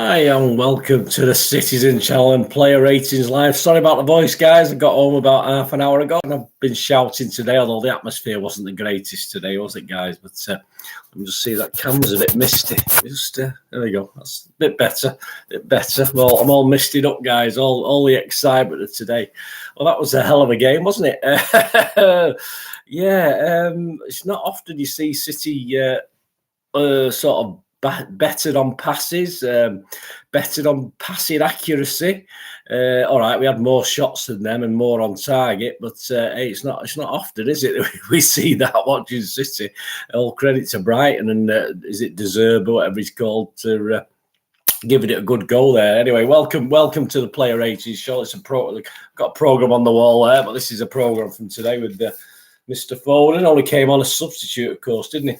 Hi, and welcome to the Citizen Channel and Player Ratings Live. Sorry about the voice, guys. I got home about half an hour ago and I've been shouting today, although the atmosphere wasn't the greatest today, was it, guys? But let me just see, that camera's a bit misty. There we go. That's a bit better. Well, I'm all misted up, guys. All the excitement of today. Well, that was a hell of a game, wasn't it? It's not often you see City sort of bettered on passes, bettered on passing accuracy. All right, we had more shots than them and more on target, but hey, it's not often, is it? We see that watching City. All credit to Brighton and is it Deserve or whatever he's called to giving it a good goal there. Anyway, welcome to the Player Ratings Show. It's got a program on the wall there, but this is a program from today with Mr. Foden. Only came on a substitute, of course, didn't he?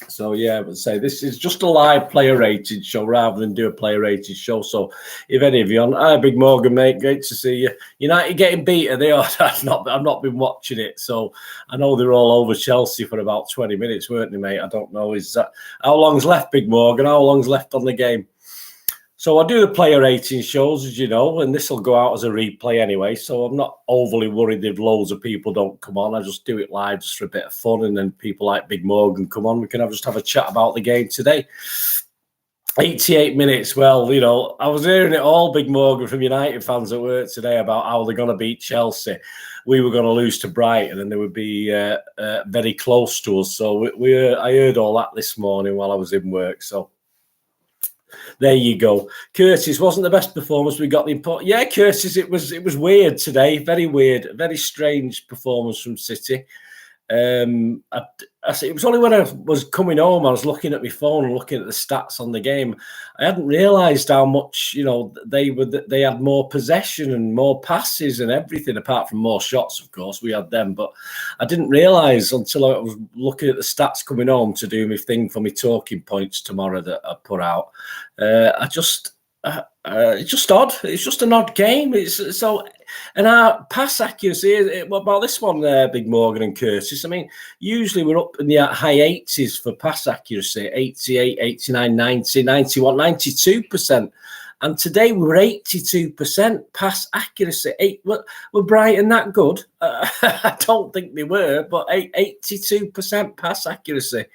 So yeah, I would say this is just a live player rated show rather than do a player rated show. So if any of you on, hi Big Morgan, mate, great to see you. United getting beat, are they? I've not been watching it, so I know they're all over Chelsea for about 20 minutes, weren't they, mate? I don't know. Is that how long's left, Big Morgan? How long's left on the game? So I do the player rating shows, as you know, and this will go out as a replay anyway. So I'm not overly worried if loads of people don't come on. I just do it live just for a bit of fun. And then people like Big Morgan come on. We can just have a chat about the game today. 88 minutes. Well, you know, I was hearing it all, Big Morgan, from United fans at work today about how they're going to beat Chelsea. We were going to lose to Brighton and they would be very close to us. So I heard all that this morning while I was in work. So there you go. Curtis, wasn't the best performance we got the import. Yeah, Curtis, it was weird today. Very weird, very strange performance from City. It was only when I was coming home, I was looking at my phone and looking at the stats on the game. I hadn't realised how much, you know, they had more possession and more passes and everything, apart from more shots, of course. We had them, but I didn't realise until I was looking at the stats coming home to do my thing for my talking points tomorrow that I put out. It's just odd. It's just an odd game. It's so, and our pass accuracy. What about this one there, Big Morgan and Curtis? I mean, usually we're up in the high 80s for pass accuracy, 88, 89, 90, 91, 92%. And today we were 82% pass accuracy. Were Brighton that good? I don't think they were, but 82% pass accuracy.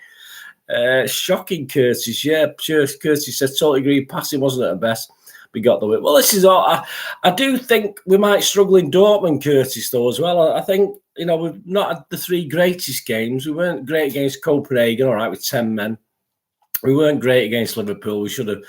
Shocking, Curtis. Yeah, sure. Curtis said totally agree. Passing wasn't at the best. We got the win. Well, this is all. I do think we might struggle in Dortmund, Curtis, though, as well. I think, you know, we've not had the three greatest games. We weren't great against Copenhagen, all right, with 10 men. We weren't great against Liverpool. We should have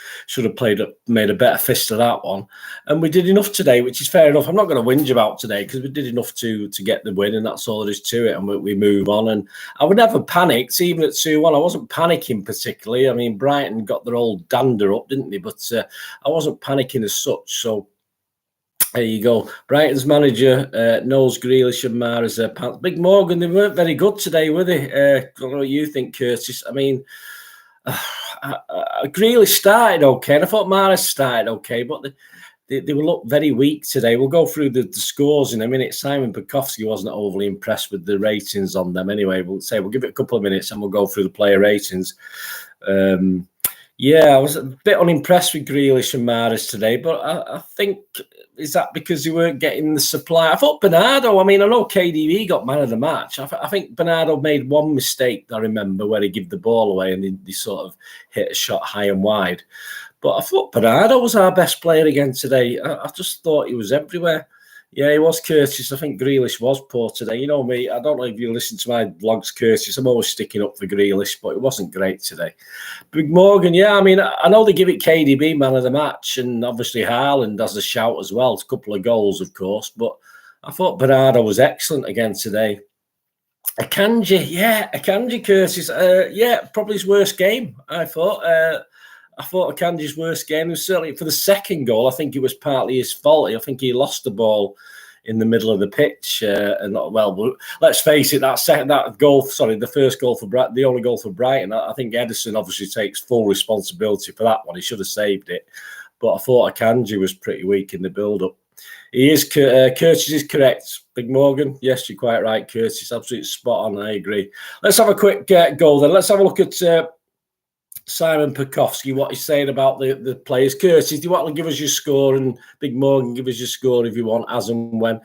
made a better fist of that one. And we did enough today, which is fair enough. I'm not going to whinge about today because we did enough to get the win, and that's all there is to it. And we move on. And I would never panicked, even at 2-1. I wasn't panicking particularly. I mean, Brighton got their old dander up, didn't they? But I wasn't panicking as such. So there you go. Brighton's manager knows Grealish and Mahrez pants. Big Morgan, they weren't very good today, were they? I don't know what you think, Curtis. I mean, Grealish started okay, and I thought Mahrez started okay, but they will look very weak today. We'll go through the scores in a minute. Simon BAJKOWSKI wasn't overly impressed with the ratings on them anyway. We'll give it a couple of minutes and we'll go through the player ratings. I was a bit unimpressed with Grealish and Mahrez today, but I think, is that because you weren't getting the supply? I thought Bernardo, I mean, I know KDB got man of the match. I think Bernardo made one mistake, I remember, where he gave the ball away and he sort of hit a shot high and wide. But I thought Bernardo was our best player again today. I just thought he was everywhere. Yeah, he was, Curtis. I think Grealish was poor today. You know me, I don't know if you listen to my vlogs, Curtis. I'm always sticking up for Grealish, but it wasn't great today. Big Morgan, yeah, I mean, I know they give it KDB man of the match, and obviously Haaland has a shout as well. It's a couple of goals, of course, but I thought Bernardo was excellent again today. Akanji, Curtis. Probably his worst game, I thought. I thought Akanji's worst game was certainly for the second goal. I think it was partly his fault. I think he lost the ball in the middle of the pitch. Let's face it, the first goal for Brighton, the only goal for Brighton. I think Ederson obviously takes full responsibility for that one. He should have saved it. But I thought Akanji was pretty weak in the build-up. Curtis is correct. Big Morgan, yes, you're quite right, Curtis. Absolutely spot on. I agree. Let's have a quick goal then. Let's have a look at Simon Pekowski, what he's saying about the players. Curtis, do you want to give us your score? And Big Morgan, give us your score if you want, as and when.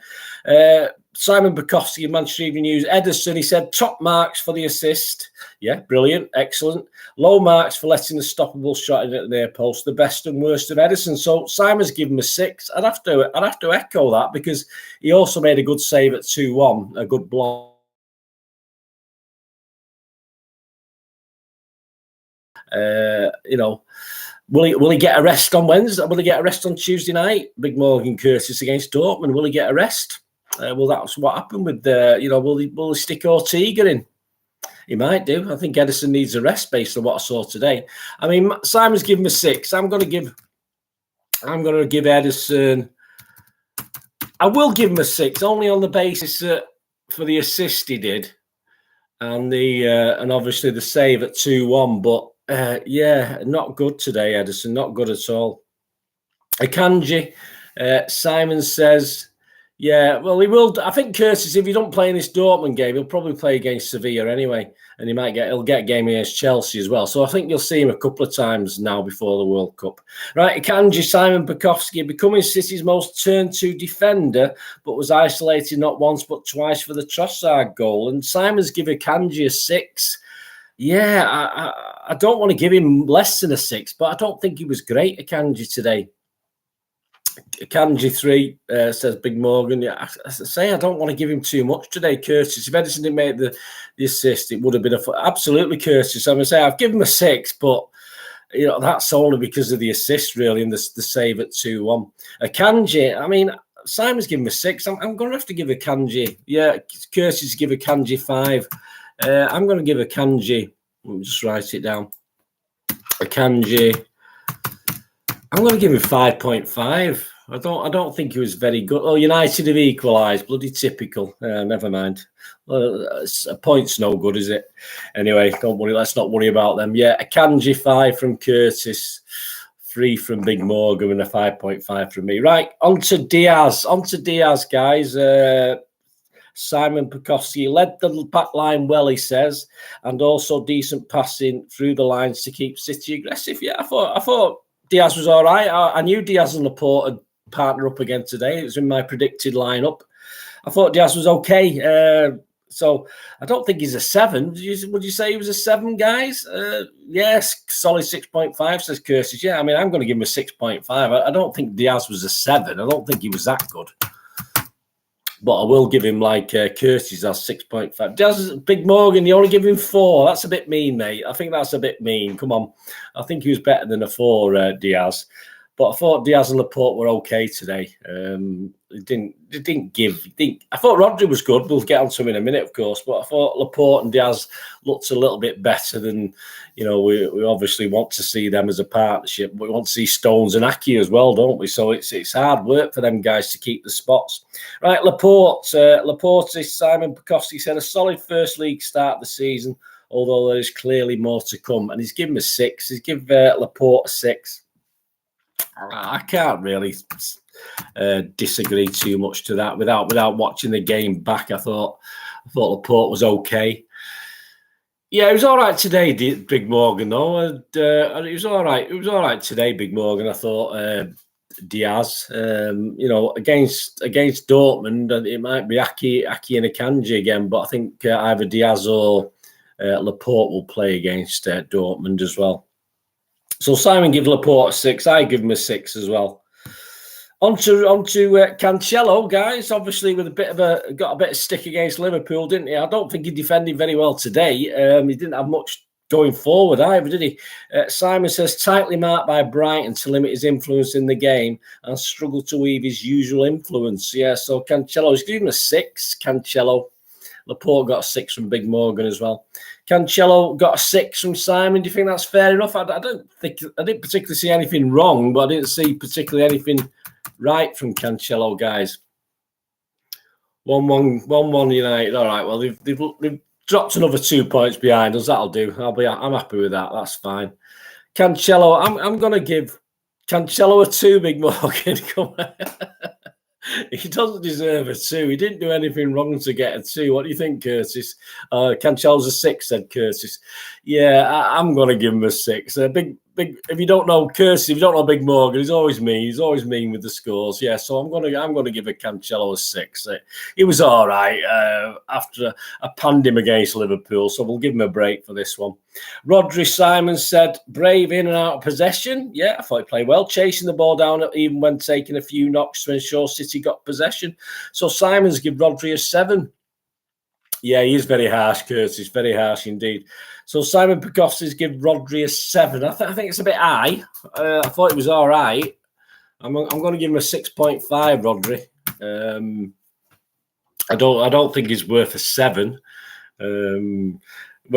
Simon Pekowski, Manchester Evening News. Ederson, he said, top marks for the assist. Yeah, brilliant, excellent. Low marks for letting the stoppable shot in at the near post. The best and worst of Ederson. So Simon's given him a 6. I'd have to echo that, because he also made a good save at 2-1, a good block. You know, will he get a rest on Wednesday? Will he get a rest on Tuesday night? Big Morgan Curtis against Dortmund. Will he get a rest? Well, that's what happened with you know. Will he stick Ortega in? He might do. I think Ederson needs a rest based on what I saw today. I mean, Simon's given him a 6. I'm going to give Ederson. I will give him a 6 only on the basis that for the assist he did, and and obviously the save at 2-1. But yeah, not good today, Ederson. Not good at all. Akanji, Simon says, yeah, well, he will. I think Curtis, if he don't play in this Dortmund game, he'll probably play against Sevilla anyway, and he'll get a game against Chelsea as well. So I think you'll see him a couple of times now before the World Cup. Right, Akanji, Simon Pekowski, becoming City's most turned-to defender, but was isolated not once but twice for the Trossard goal. And Simon's given Akanji a 6. Yeah, I don't want to give him less than a 6, but I don't think he was great, Akanji, today. Akanji 3, says Big Morgan. Yeah, I say I don't want to give him too much today, Curtis. If Ederson didn't make the assist, it would have been absolutely Curtis. I'm going to say I've given him a 6, but you know that's only because of the assist, really, and the save at 2-1. Akanji, I mean, Simon's given him a 6. I'm going to have to give Akanji. Yeah, Curtis give Akanji 5. I'm going to give Akanji. Let me just write it down. Akanji. I'm going to give him 5.5. I don't think he was very good. Oh, United have equalised. Bloody typical. Never mind. A point's no good, is it? Anyway, don't worry. Let's not worry about them. Yeah, Akanji 5 from Curtis, 3 from Big Morgan, and a 5.5 from me. Right, on to Diaz. Guys. Simon Pekowski led the back line well, he says, and also decent passing through the lines to keep City aggressive. Yeah, I thought Diaz was all right. I knew Diaz and Laporte would partner up again today. It was in my predicted lineup. I thought Diaz was okay. So I don't think he's a 7. Would you say he was a 7, guys? Yes, solid 6.5, says Curtis. Yeah, I mean, I'm going to give him a 6.5. I don't think Diaz was a 7. I don't think he was that good. But I will give him, like Curtis, that's 6.5. Diaz, Big Morgan, you only give him 4. That's a bit mean, mate. I think that's a bit mean. Come on. I think he was better than a 4, Diaz. But I thought Diaz and Laporte were okay today. I thought Rodri was good. We'll get onto him in a minute, of course. But I thought Laporte and Diaz looked a little bit better than, you know, we obviously want to see them as a partnership. We want to see Stones and Aki as well, don't we? So it's hard work for them guys to keep the spots. Right, Laporte, Simon Pekowski said a solid first league start of the season, although there is clearly more to come. And he's given him a 6. He's given Laporte a 6. I can't really disagree too much to that without watching the game back. I thought Laporte was okay. Yeah, it was all right today, Big Morgan, though. And it was all right. It was all right today, Big Morgan. I thought Diaz, you know, against Dortmund, it might be Aki and Akanji again, but I think either Diaz or Laporte will play against Dortmund as well. So Simon gives Laporte a 6. I give him a 6 as well. On to Cancelo, guys. Obviously, with got a bit of stick against Liverpool, didn't he? I don't think he defended very well today. He didn't have much going forward either, did he? Simon says tightly marked by Brighton to limit his influence in the game and struggled to weave his usual influence. Yeah, so Cancelo, he's given him a 6. Cancelo. Laporte got a 6 from Big Morgan as well. Cancelo got a 6 from Simon. Do you think that's fair enough? I didn't particularly see anything wrong, but I didn't see particularly anything right from Cancelo, guys. 1-1 United. All right. Well, they've dropped another 2 points behind us. That'll do. I'm happy with that. That's fine. Cancelo. I'm going to give Cancelo a 2. Big Morgan. Come on. He doesn't deserve a 2. He didn't do anything wrong to get a 2. What do you think, Curtis? Cancelo's a 6, said Curtis. Yeah, I'm going to give him a 6. Big. If you don't know Curtis, if you don't know Big Morgan, he's always mean. He's always mean with the scores. Yeah, so I'm going to give a Cancelo a 6. He was all right after I panned him against Liverpool, so we'll give him a break for this one. Rodri Simon said, brave in and out of possession. Yeah, I thought he played well, chasing the ball down even when taking a few knocks to ensure City got possession. So Simons give Rodri a 7. Yeah, he is very harsh, Curtis. Very harsh indeed. So Simon Pekowski's give Rodri a 7. I think it's a bit high. I thought it was all right. I'm going to give him a 6.5, Rodri. I don't think he's worth a 7. When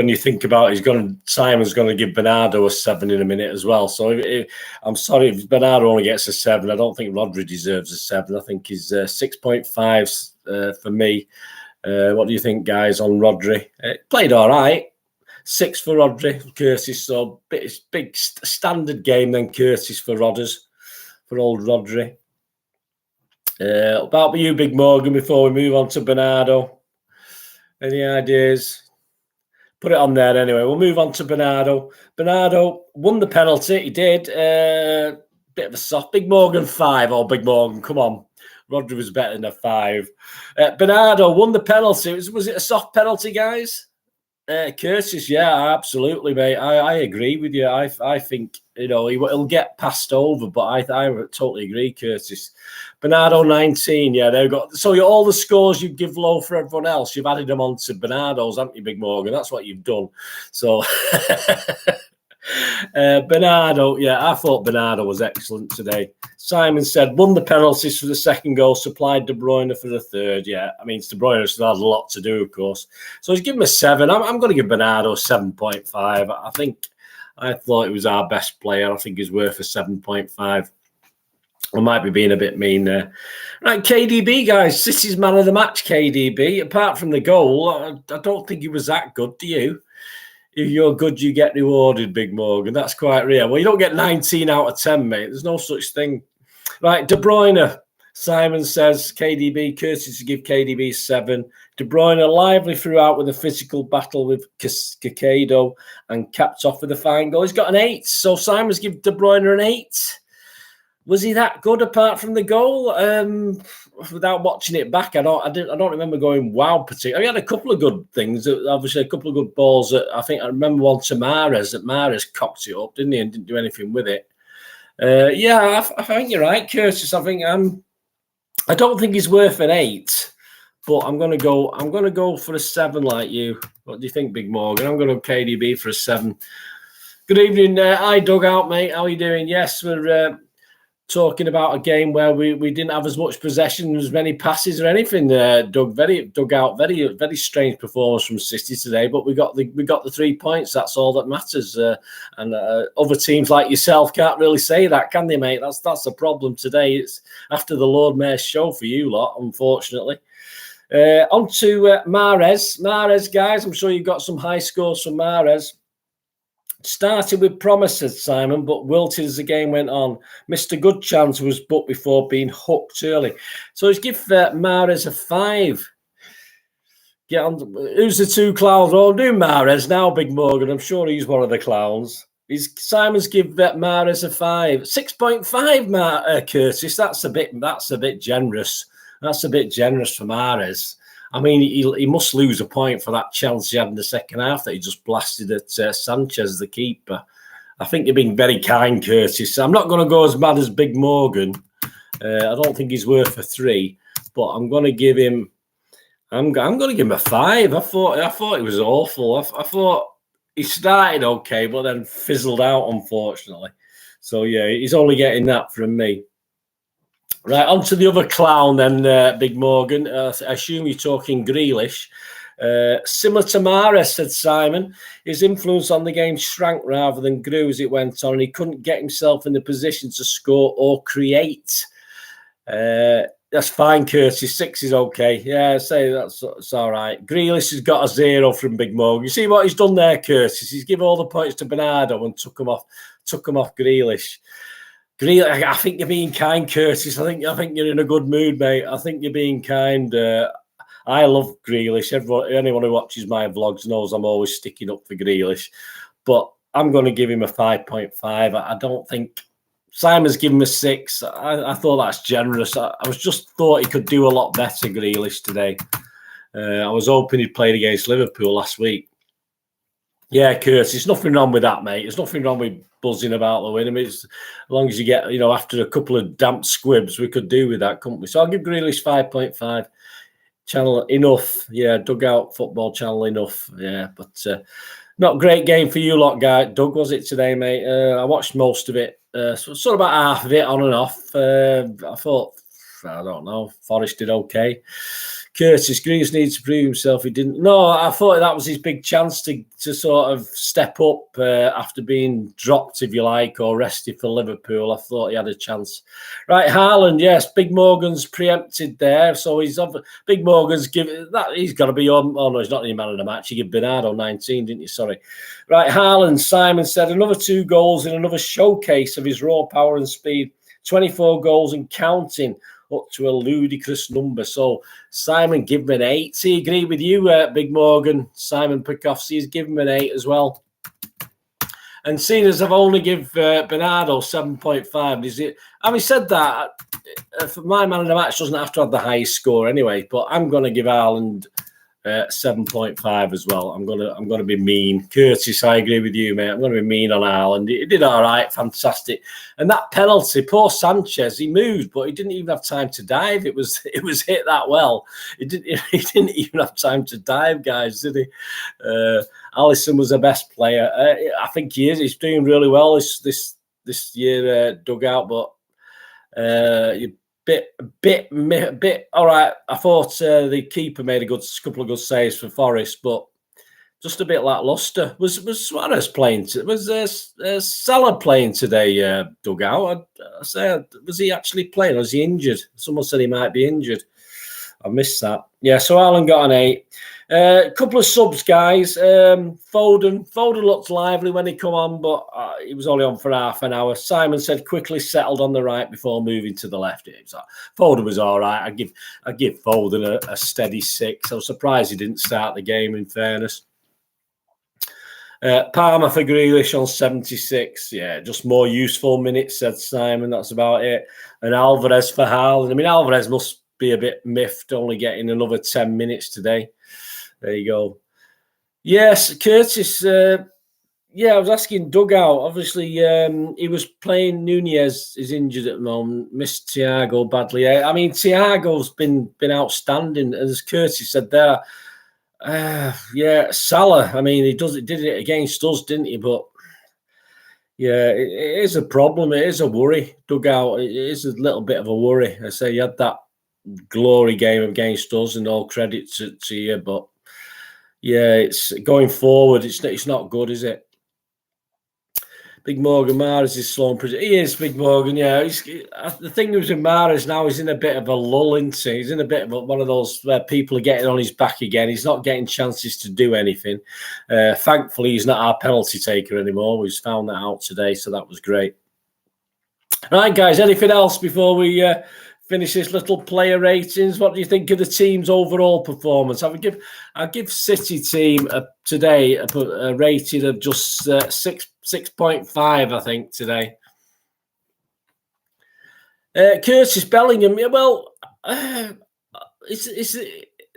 you think about it, Simon's going to give Bernardo a 7 in a minute as well. So I'm sorry if Bernardo only gets a 7. I don't think Rodri deserves a 7. I think he's 6.5 for me. What do you think, guys, on Rodri? Played all right. 6 for Rodri, Curtis. So big standard game then, Curtis, for Rodders, for old Rodri. About you, Big Morgan, before we move on to Bernardo. Any ideas? Put it on there anyway. We'll move on to Bernardo. Bernardo won the penalty. He did. Bit of a soft. Big Morgan 5. Oh, Big Morgan, come on. Rodri was better than a 5. Bernardo won the penalty. Was it a soft penalty, guys? Curtis, yeah, absolutely, mate. I agree with you. I think, he'll get passed over, but I totally agree, Curtis. Bernardo 19, yeah, they've got. So all the scores you give low for everyone else, you've added them on to Bernardo's, haven't you, Big Morgan? That's what you've done. So Bernardo, yeah, I thought Bernardo was excellent today. Simon said, won the penalties for the second goal, supplied De Bruyne for the third. Yeah, I mean, De Bruyne still had a lot to do, of course. So he's given him a 7. I'm going to give Bernardo a 7.5. I thought he was our best player. I think he's worth a 7.5. I might be being a bit mean there. Right, KDB, guys. City's man of the match, KDB. Apart from the goal, I don't think he was that good, do you? If you're good, you get rewarded, Big Morgan. That's quite rare. Well, you don't get 19 out of 10, mate. There's no such thing. Right, De Bruyne. Simon says KDB, Curtis to give KDB 7. De Bruyne lively throughout with a physical battle with Cicado and capped off with a fine goal. He's got an 8. So Simon's give De Bruyne an 8. Was he that good apart from the goal? Without watching it back, I don't remember going wow particularly. He had a couple of good things. Obviously, a couple of good balls. I think I remember one to Mahrez that Mahrez cocked it up, didn't he, and didn't do anything with it. Yeah, I think you're right, Curtis. I don't think he's worth an 8, but I'm gonna go for a 7 like you. What do you think, Big Morgan? I'm going to KDB for a 7. Good evening, hi Dugout, mate. How are you doing? Yes, we're talking about a game where we didn't have as much possession, as many passes or anything. Doug, very strange performance from City today, but we got the 3 points. That's all that matters. And other teams like yourself can't really say that, can they, mate? That's the problem today. It's after the Lord Mayor's show for you lot, unfortunately. On to Mahrez. Mahrez, guys, I'm sure you've got some high scores from Mahrez. Started with promise, said Simon, but wilted as the game went on. Missed a good chance, was booked before being hooked early. So he's give Mahrez a 5. Get on. Who's the 2 clowns? Oh, do Mahrez now, Big Morgan. I'm sure he's one of the clowns. Simon's give Mahrez a 5. 6.5, Curtis. That's a bit generous. That's a bit generous for Mahrez. I mean, he must lose a point for that chance he had in the second half that he just blasted at Sanchez, the keeper. I think you're being very kind, Curtis. I'm not going to go as mad as Big Morgan. I don't think he's worth a 3, but I'm going to give him. I'm going to give him a 5. I thought it was awful. I thought he started okay, but then fizzled out, unfortunately. So yeah, he's only getting that from me. Right, on to the other clown then, Big Morgan. I assume you're talking Grealish. Similar to Mahrez, said Simon. His influence on the game shrank rather than grew as it went on, and he couldn't get himself in the position to score or create. That's fine, Curtis. 6 is okay. Yeah, I say that's all right. Grealish has got a 0 from Big Morgan. You see what he's done there, Curtis? He's given all the points to Bernardo and took him off Grealish. Grealish, I think you're being kind, Curtis. I think you're in a good mood, mate. I think you're being kind. I love Grealish. Anyone who watches my vlogs knows I'm always sticking up for Grealish. But I'm going to give him a 5.5. I don't think Simon's given him a 6. I thought that's generous. I was just thought he could do a lot better, Grealish, today. I was hoping he'd played against Liverpool last week. Yeah, Curtis, there's nothing wrong with that, mate. There's nothing wrong with buzzing about the win. I mean, as long as you get, after a couple of damp squibs, we could do with that, couldn't we? So I'll give Grealish 5.5. Channel enough. Yeah, Dugout Football Channel enough. Yeah, but not great game for you lot, guy. Doug, was it today, mate? I watched most of it. Sort of about half of it on and off. I thought, I don't know, Forest did okay. Curtis, Greaves needs to prove himself. He didn't. No, I thought that was his big chance to sort of step up after being dropped, if you like, or rested for Liverpool. I thought he had a chance. Right, Haaland, yes, Big Morgan's preempted there. So Big Morgan's given that. He's got to be on. Oh, no, he's not the man of the match. You give Bernardo 19, didn't you? Sorry. Right, Haaland, Simon said another 2 goals in another showcase of his raw power and speed. 24 goals and counting, up to a ludicrous number. So Simon, give him an 8. See, agree with you, Big Morgan. Simon Pekowski's give him an 8 as well. And seeing as I've only give Bernardo 7.5, is it? Having said that, for my man of the match doesn't have to have the highest score anyway. But I'm going to give Haaland 7.5 as well. I'm gonna be mean. Curtis, I agree with you, mate. I'm gonna be mean on Haaland. He did all right, fantastic. And that penalty, poor Sanchez, he moved, but he didn't even have time to dive. It was hit that well. He didn't even have time to dive, guys, did he? Alisson was the best player. I think he is. He's doing really well this year, Dugout, but bit all right. I thought the keeper made a couple of good saves for Forest, but just a bit lackluster. Was Suarez playing? Was Salah playing today? Dugout. I say, was he actually playing? Or was he injured? Someone said he might be injured. I missed that. Yeah, so Alan got an 8. A couple of subs, guys. Foden looked lively when he come on, but he was only on for half an hour. Simon said quickly settled on the right before moving to the left. Foden was all right. I give Foden a steady 6. I was surprised he didn't start the game, in fairness. Palmer for Grealish on 76. Yeah, just more useful minutes, said Simon. That's about it. And Alvarez for Haaland. I mean, Alvarez must be a bit miffed, only getting another 10 minutes today. There you go. Yes, Curtis. Yeah, I was asking Dugout. Obviously, he was playing. Nunez is injured at the moment. Missed Thiago badly. I mean, Thiago's been outstanding, as Curtis said there. Yeah, Salah. I mean, he did it against us, didn't he? But yeah, it is a problem. It is a worry. Dugout. It is a little bit of a worry. I say you had that glory game against us, and all credit to you, but yeah, it's going forward. It's not good, is it? Big Morgan Mahrez is slow and he is Big Morgan. Yeah, the thing is with Mahrez now, he's in a bit of a lull, isn't he? He's in a bit of one of those where people are getting on his back again. He's not getting chances to do anything. Thankfully, he's not our penalty taker anymore. We've found that out today, so that was great. All right, guys. Anything else before we finish this little player ratings? What do you think of the team's overall performance? I'll give City team today a rating of just 6.5, I think, today. Curtis Bellingham, well, it's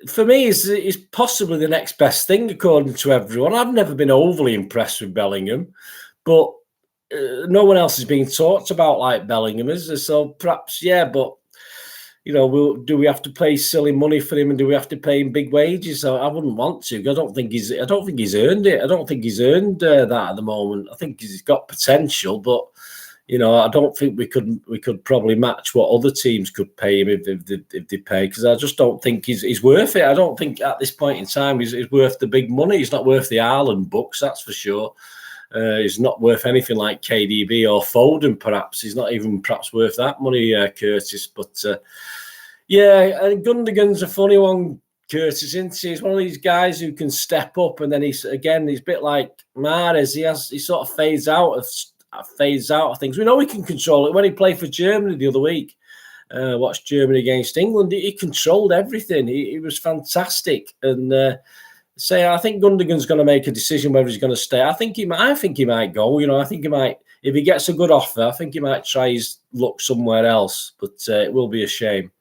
for me, is possibly the next best thing according to everyone. I've never been overly impressed with Bellingham, but no one else is being talked about like Bellingham is. So perhaps, yeah, but do we have to pay silly money for him, and do we have to pay him big wages? I wouldn't want to. I don't think he's earned it. I don't think he's earned that at the moment. I think he's got potential, but I don't think we could probably match what other teams could pay him if they pay. Because I just don't think he's worth it. I don't think at this point in time he's worth the big money. He's not worth the Haaland bucks, that's for sure. He's not worth anything like KDB or Foden, perhaps. He's not even perhaps worth that money, Curtis. But yeah, and Gundogan's a funny one, Curtis, isn't he? He's one of these guys who can step up, and then he's a bit like Mahrez. He sort of fades out fades out of things. We know we can control it. When he played for Germany the other week, watched Germany against England, he controlled everything. He was fantastic. And I think Gundogan's going to make a decision whether he's going to stay. I think he might go. You know, I think he might, if he gets a good offer, I think he might try his luck somewhere else. But it will be a shame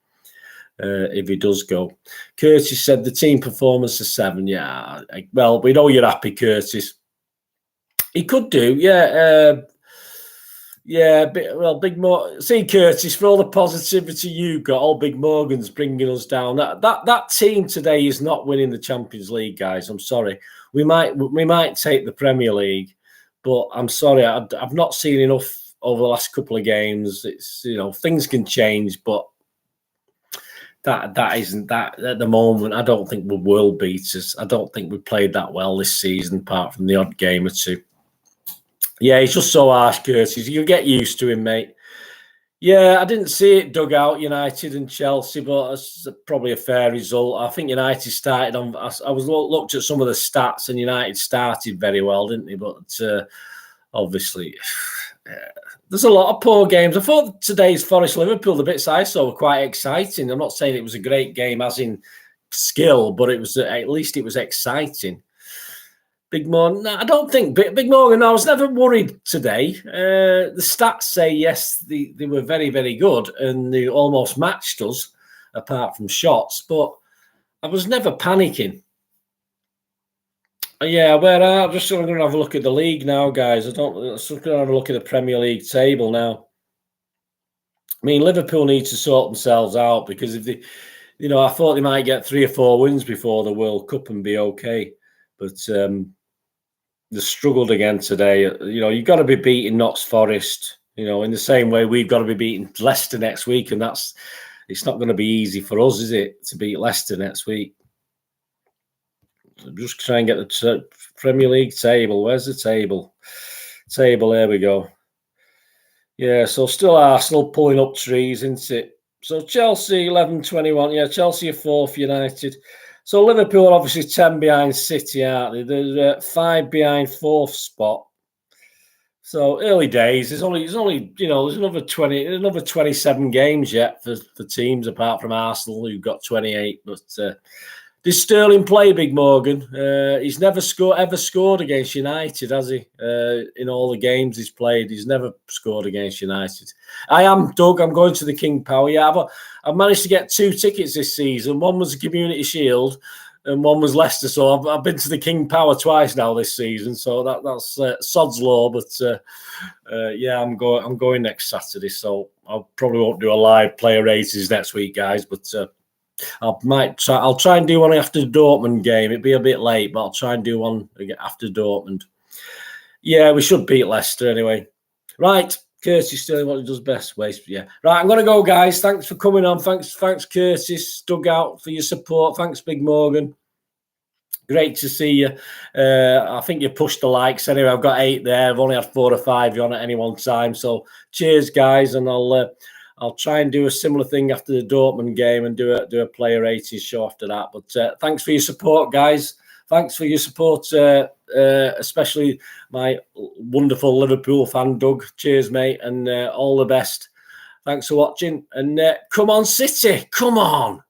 if he does go. Curtis said the team performance is 7. Yeah, well, we know you're happy, Curtis. He could do, yeah. Big Morgan. See, Curtis, for all the positivity you got, all Big Morgan's bringing us down. That team today is not winning the Champions League, guys. I'm sorry. We might take the Premier League, but I'm sorry. I've not seen enough over the last couple of games. It's, you know, things can change, but that isn't that at the moment. I don't think we will beat us. I don't think we played that well this season, apart from the odd game or two. Yeah, he's just so harsh, Curtis. You get used to him, mate. Yeah, I didn't see it dug out, United and Chelsea, but it's probably a fair result. I think United started on. I was looked at some of the stats, and United started very well, didn't they? But obviously, there's a lot of poor games. I thought today's Forest Liverpool, the bits I saw, were quite exciting. I'm not saying it was a great game, as in skill, but it was at least it was exciting. Big Morgan, I don't think Big Morgan. I was never worried today. The stats say yes, they were very, very good, and they almost matched us, apart from shots. But I was never panicking. Yeah, I'm just going to have a look at the league now, guys. I'm just going to have a look at the Premier League table now. I mean, Liverpool need to sort themselves out, because if they, you know, I thought they might get 3 or 4 wins before the World Cup and be okay, but they struggled again today. You know, you've got to be beating Notts Forest, you know, in the same way we've got to be beating Leicester next week. And it's not going to be easy for us, is it, to beat Leicester next week? So just try and get the Premier League table. Where's the table? There we go. Yeah, so still Arsenal pulling up trees, isn't it? So Chelsea, 11-21. Yeah, Chelsea are 4th, United. So Liverpool are obviously 10 behind City, aren't they? They're 5 behind 4th spot. So early days. There's only you know, there's another 27 games yet for teams apart from Arsenal, who've got 28. But did Sterling play, Big Morgan? He's never scored against United, has he? In all the games he's played, he's never scored against United. I am, Doug. I'm going to the King Power. Yeah, I've managed to get 2 tickets this season. One was the Community Shield, and one was Leicester. So I've been to the King Power twice now this season. So that's sod's law. But yeah, I'm going next Saturday. So I probably won't do a live player ratings next week, guys. But I'll try and do one after the Dortmund game. It'd be a bit late, but I'll try and do one after Dortmund. Yeah, we should beat Leicester anyway. Right, Curtis still what he does best. Yeah. Right, I'm going to go, guys. Thanks for coming on. Thanks, Curtis. Dug out for your support. Thanks, Big Morgan. Great to see you. I think you pushed the likes anyway. I've got 8 there. I've only had 4 or 5 on at any one time. So cheers, guys, and I'll try and do a similar thing after the Dortmund game and do a player ratings show after that. But thanks for your support, guys. Thanks for your support, especially my wonderful Liverpool fan, Doug. Cheers, mate, and all the best. Thanks for watching. And come on, City. Come on.